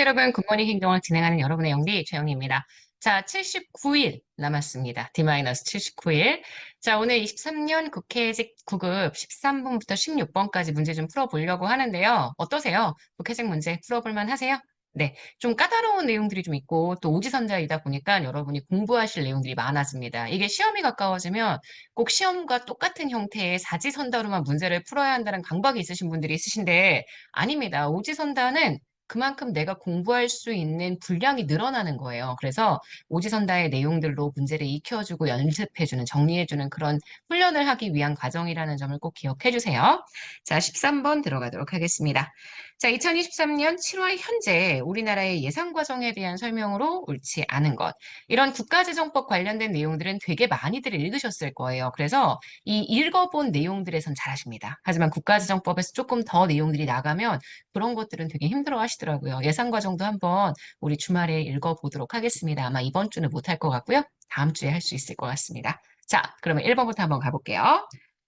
여러분, 굿모닝 행동을 진행하는 여러분의 영디 최영희입니다. 자, 79일 남았습니다. D-79일. 자, 오늘 23년 국회직 9급 13번부터 16번까지 문제 좀 풀어보려고 하는데요. 어떠세요? 국회직 문제 풀어볼만 하세요? 네, 좀 까다로운 내용들이 좀 있고 또 오지선다이다 보니까 여러분이 공부하실 내용들이 많아집니다. 이게 시험이 가까워지면 꼭 시험과 똑같은 형태의 사지선다로만 문제를 풀어야 한다는 강박이 있으신 분들이 있으신데 아닙니다. 오지선다는 그만큼 내가 공부할 수 있는 분량이 늘어나는 거예요. 그래서 오지선다의 내용들로 문제를 익혀주고 연습해주는, 정리해주는 그런 훈련을 하기 위한 과정이라는 점을 꼭 기억해 주세요. 자, 13번 들어가도록 하겠습니다. 자, 2023년 7월 현재 우리나라의 예산 과정에 대한 설명으로 옳지 않은 것. 이런 국가재정법 관련된 내용들은 되게 많이들 읽으셨을 거예요. 그래서 이 읽어본 내용들에선 잘하십니다. 하지만 국가재정법에서 조금 더 내용들이 나가면 그런 것들은 되게 힘들어 하시더라고요. 예산 과정도 한번 우리 주말에 읽어보도록 하겠습니다. 아마 이번 주는 못할 것 같고요. 다음 주에 할 수 있을 것 같습니다. 자, 그러면 1번부터 한번 가볼게요.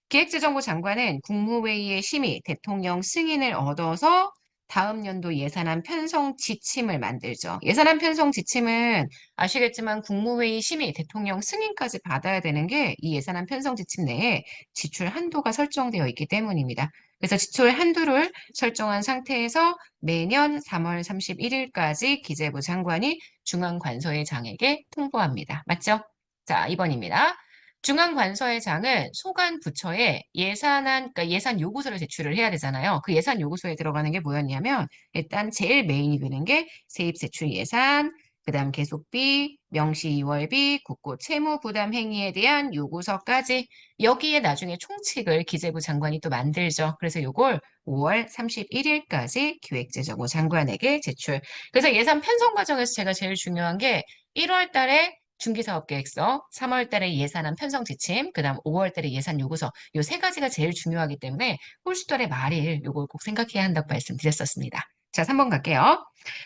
기획재정부 장관은 국무회의의 심의, 대통령 승인을 얻어서 다음 연도 예산안 편성 지침을 만들죠. 예산안 편성 지침은 아시겠지만 국무회의 심의, 대통령 승인까지 받아야 되는 게 이 예산안 편성 지침 내에 지출 한도가 설정되어 있기 때문입니다. 그래서 지출 한도를 설정한 상태에서 매년 3월 31일까지 기재부 장관이 중앙관서회장에게 통보합니다. 맞죠? 자, 2번입니다. 중앙관서회장은 소관 부처에 그러니까 예산 요구서를 제출을 해야 되잖아요. 그 예산 요구서에 들어가는 게 뭐였냐면 일단 제일 메인이 되는 게 세입 세출 예산, 그다음 계속비, 명시이월비, 국고 채무 부담 행위에 대한 요구서까지 여기에 나중에 총칙을 기재부 장관이 또 만들죠. 그래서 요걸 5월 31일까지 기획재정부 장관에게 제출. 그래서 예산 편성 과정에서 제가 제일 중요한 게 1월 달에 중기사업계획서, 3월 달에 예산안 편성 지침, 그다음 5월 달에 예산 요구서 요 세 가지가 제일 중요하기 때문에 홀수달의 말일 요걸 꼭 생각해야 한다고 말씀드렸었습니다. 자, 3번 갈게요.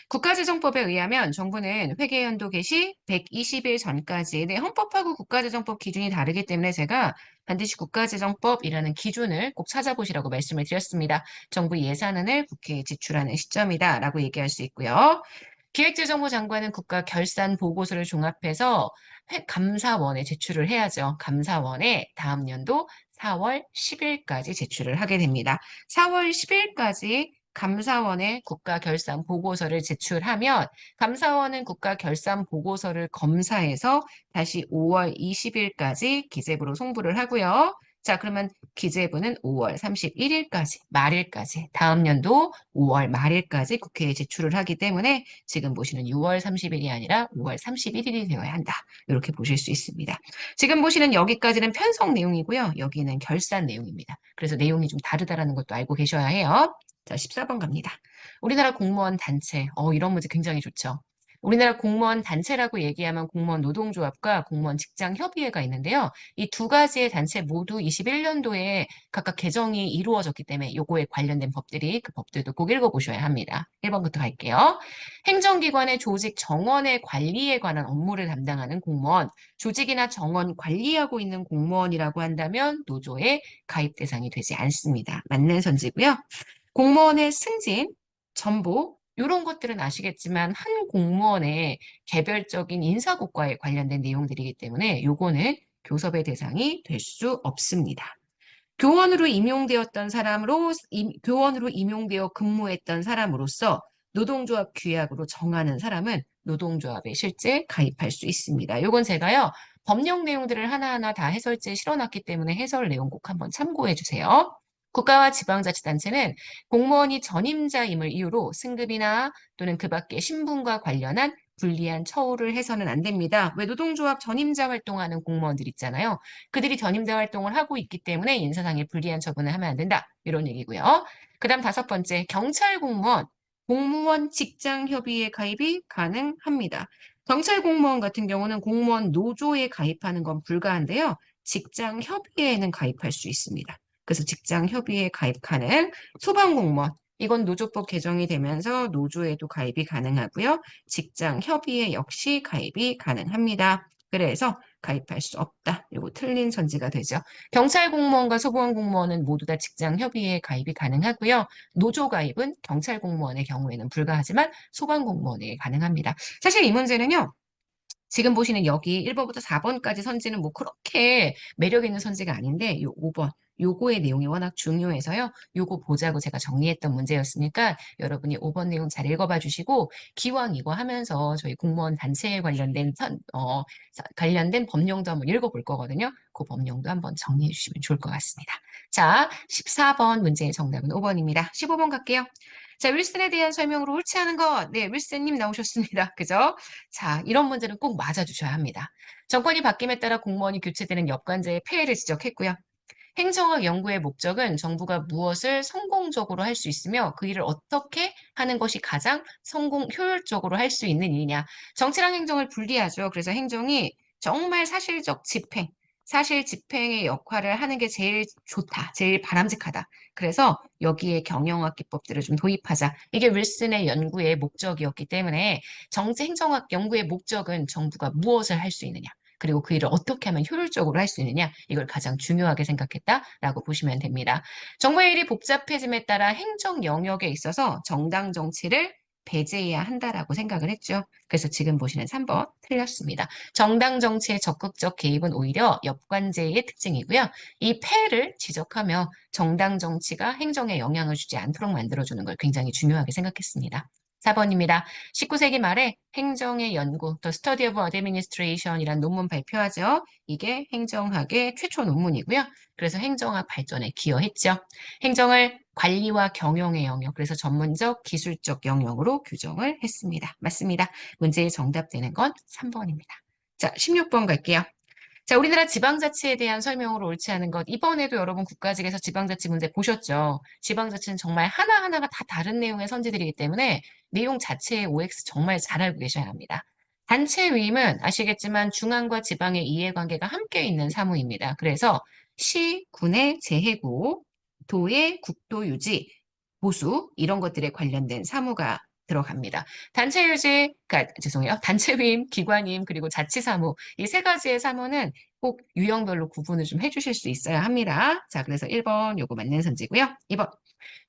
국가재정법에 의하면 정부는 회계연도 개시 120일 전까지 헌법하고 국가재정법 기준이 다르기 때문에 제가 반드시 국가재정법이라는 기준을 꼭 찾아보시라고 말씀을 드렸습니다. 정부 예산안을 국회에 지출하는 시점이다라고 얘기할 수 있고요. 기획재정부 장관은 국가 결산 보고서를 종합해서 감사원에 제출을 해야죠. 감사원에 다음 연도 4월 10일까지 제출을 하게 됩니다. 4월 10일까지 감사원에 국가 결산 보고서를 제출하면 감사원은 국가 결산 보고서를 검사해서 다시 5월 20일까지 기재부로 송부를 하고요. 자, 그러면 기재부는 5월 31일까지, 말일까지, 다음 연도 5월 말일까지 국회에 제출을 하기 때문에 지금 보시는 6월 30일이 아니라 5월 31일이 되어야 한다. 이렇게 보실 수 있습니다. 지금 보시는 여기까지는 편성 내용이고요. 여기는 결산 내용입니다. 그래서 내용이 좀 다르다는 것도 알고 계셔야 해요. 자, 14번 갑니다. 우리나라 공무원 단체. 이런 문제 굉장히 좋죠. 우리나라 공무원 단체라고 얘기하면 공무원 노동조합과 공무원 직장협의회가 있는데요. 이 두 가지의 단체 모두 21년도에 각각 개정이 이루어졌기 때문에 요거에 관련된 법들이 그 법들도 꼭 읽어보셔야 합니다. 1번부터 갈게요. 행정기관의 조직 정원의 관리에 관한 업무를 담당하는 공무원, 조직이나 정원 관리하고 있는 공무원이라고 한다면 노조의 가입 대상이 되지 않습니다. 맞는 선지고요. 공무원의 승진, 전보 이런 것들은 아시겠지만 한 공무원의 개별적인 인사고과에 관련된 내용들이기 때문에 요거는 교섭의 대상이 될 수 없습니다. 교원으로 임용되어 근무했던 사람으로서 노동조합 규약으로 정하는 사람은 노동조합에 실제 가입할 수 있습니다. 요건 제가요, 법령 내용들을 하나하나 다 해설지에 실어놨기 때문에 해설 내용 꼭 한번 참고해 주세요. 국가와 지방자치단체는 공무원이 전임자임을 이유로 승급이나 또는 그 밖의 신분과 관련한 불리한 처우를 해서는 안 됩니다. 왜 노동조합 전임자 활동하는 공무원들 있잖아요. 그들이 전임자 활동을 하고 있기 때문에 인사상의 불리한 처분을 하면 안 된다. 이런 얘기고요. 그다음 5번째, 경찰 공무원, 공무원 직장협의회 가입이 가능합니다. 경찰 공무원 같은 경우는 공무원 노조에 가입하는 건 불가한데요. 직장협의회에는 가입할 수 있습니다. 그래서 직장협의회 가입 가능, 소방공무원, 이건 노조법 개정이 되면서 노조에도 가입이 가능하고요. 직장협의회 역시 가입이 가능합니다. 그래서 가입할 수 없다. 이거 틀린 선지가 되죠. 경찰 공무원과 소방관 공무원은 모두 다 직장 협의회에 가입이 가능하고요. 노조 가입은 경찰 공무원의 경우에는 불가하지만 소방 공무원에게 가능합니다. 사실 이 문제는요. 지금 보시는 여기 1번부터 4번까지 선지는 뭐 그렇게 매력 있는 선지가 아닌데 요 5번 요거의 내용이 워낙 중요해서요. 요거 보자고 제가 정리했던 문제였으니까 여러분이 5번 내용 잘 읽어봐 주시고 기왕 이거 하면서 저희 공무원 단체에 관련된 관련된 법령도 한번 읽어볼 거거든요. 그 법령도 한번 정리해 주시면 좋을 것 같습니다. 자, 14번 문제의 정답은 5번입니다. 15번 갈게요. 자, 윌슨에 대한 설명으로 옳지 않은 것. 네, 윌슨님 나오셨습니다. 그죠? 자, 이런 문제는 꼭 맞아주셔야 합니다. 정권이 바뀜에 따라 공무원이 교체되는 역관제의 폐해를 지적했고요. 행정학 연구의 목적은 정부가 무엇을 성공적으로 할 수 있으며 그 일을 어떻게 하는 것이 가장 효율적으로 할 수 있는 일이냐. 정치랑 행정을 분리하죠. 그래서 행정이 정말 사실 집행의 역할을 하는 게 제일 좋다, 제일 바람직하다. 그래서 여기에 경영학 기법들을 좀 도입하자. 이게 윌슨의 연구의 목적이었기 때문에 행정학 연구의 목적은 정부가 무엇을 할 수 있느냐. 그리고 그 일을 어떻게 하면 효율적으로 할 수 있느냐, 이걸 가장 중요하게 생각했다라고 보시면 됩니다. 정부의 일이 복잡해짐에 따라 행정 영역에 있어서 정당 정치를 배제해야 한다라고 생각을 했죠. 그래서 지금 보시는 3번 틀렸습니다. 정당 정치의 적극적 개입은 오히려 역관제의 특징이고요. 이 폐를 지적하며 정당 정치가 행정에 영향을 주지 않도록 만들어주는 걸 굉장히 중요하게 생각했습니다. 4번입니다. 19세기 말에 행정의 연구, The Study of Administration이라는 논문 발표하죠. 이게 행정학의 최초 논문이고요. 그래서 행정학 발전에 기여했죠. 행정을 관리와 경영의 영역, 그래서 전문적, 기술적 영역으로 규정을 했습니다. 맞습니다. 문제의 정답 되는 건 3번입니다. 자, 16번 갈게요. 자, 우리나라 지방자치에 대한 설명으로 옳지 않은 것. 이번에도 여러분 국가직에서 지방자치 문제 보셨죠? 지방자치는 정말 하나하나가 다 다른 내용의 선지들이기 때문에 내용 자체의 OX 정말 잘 알고 계셔야 합니다. 단체 위임은 아시겠지만 중앙과 지방의 이해관계가 함께 있는 사무입니다. 그래서 시, 군의 재해고, 도의 국도 유지, 보수 이런 것들에 관련된 사무가 들어갑니다. 단체 유지, 죄송해요. 단체 위임, 기관임, 그리고 자치사무 이 세 가지의 사무는 꼭 유형별로 구분을 좀 해주실 수 있어야 합니다. 자, 그래서 1번 요거 맞는 선지고요. 2번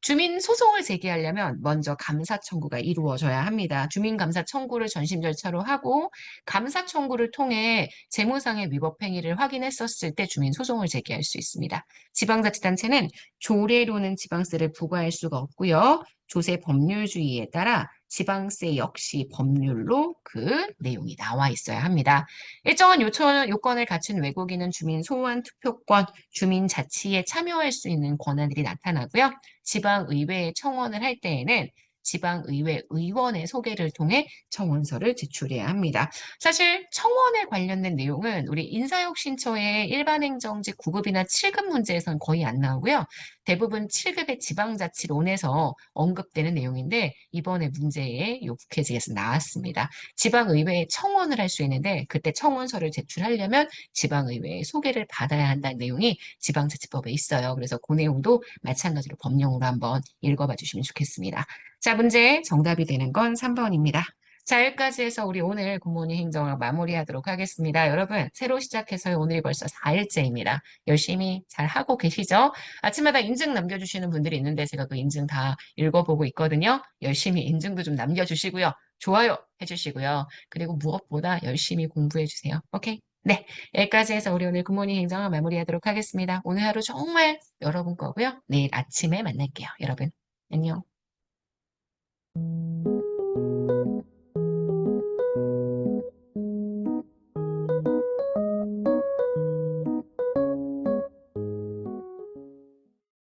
주민 소송을 제기하려면 먼저 감사 청구가 이루어져야 합니다. 주민 감사 청구를 전심 절차로 하고 감사 청구를 통해 재무상의 위법 행위를 확인했었을 때 주민 소송을 제기할 수 있습니다. 지방자치단체는 조례로는 지방세를 부과할 수가 없고요. 조세 법률주의에 따라 지방세 역시 법률로 그 내용이 나와 있어야 합니다. 일정한 요건을 갖춘 외국인은 주민 소환 투표권, 주민 자치에 참여할 수 있는 권한들이 나타나고요. 지방의회에 청원을 할 때에는 지방의회 의원의 소개를 통해 청원서를 제출해야 합니다. 사실 청원에 관련된 내용은 우리 인사혁신처의 일반행정직 9급이나 7급 문제에서는 거의 안 나오고요. 대부분 7급의 지방자치론에서 언급되는 내용인데 이번에 문제에 요 국회직에서 나왔습니다. 지방의회에 청원을 할 수 있는데 그때 청원서를 제출하려면 지방의회의 소개를 받아야 한다는 내용이 지방자치법에 있어요. 그래서 그 내용도 마찬가지로 법령으로 한번 읽어봐 주시면 좋겠습니다. 자, 문제 정답이 되는 건 3번입니다. 자, 여기까지 해서 우리 오늘 굿모닝 행정을 마무리하도록 하겠습니다. 여러분, 새로 시작해서 오늘이 벌써 4일째입니다. 열심히 잘 하고 계시죠? 아침마다 인증 남겨주시는 분들이 있는데 제가 그 인증 다 읽어보고 있거든요. 열심히 인증도 좀 남겨주시고요. 좋아요 해주시고요. 그리고 무엇보다 열심히 공부해주세요. 오케이? 네, 여기까지 해서 우리 오늘 굿모닝 행정을 마무리하도록 하겠습니다. 오늘 하루 정말 여러분 거고요. 내일 아침에 만날게요. 여러분, 안녕.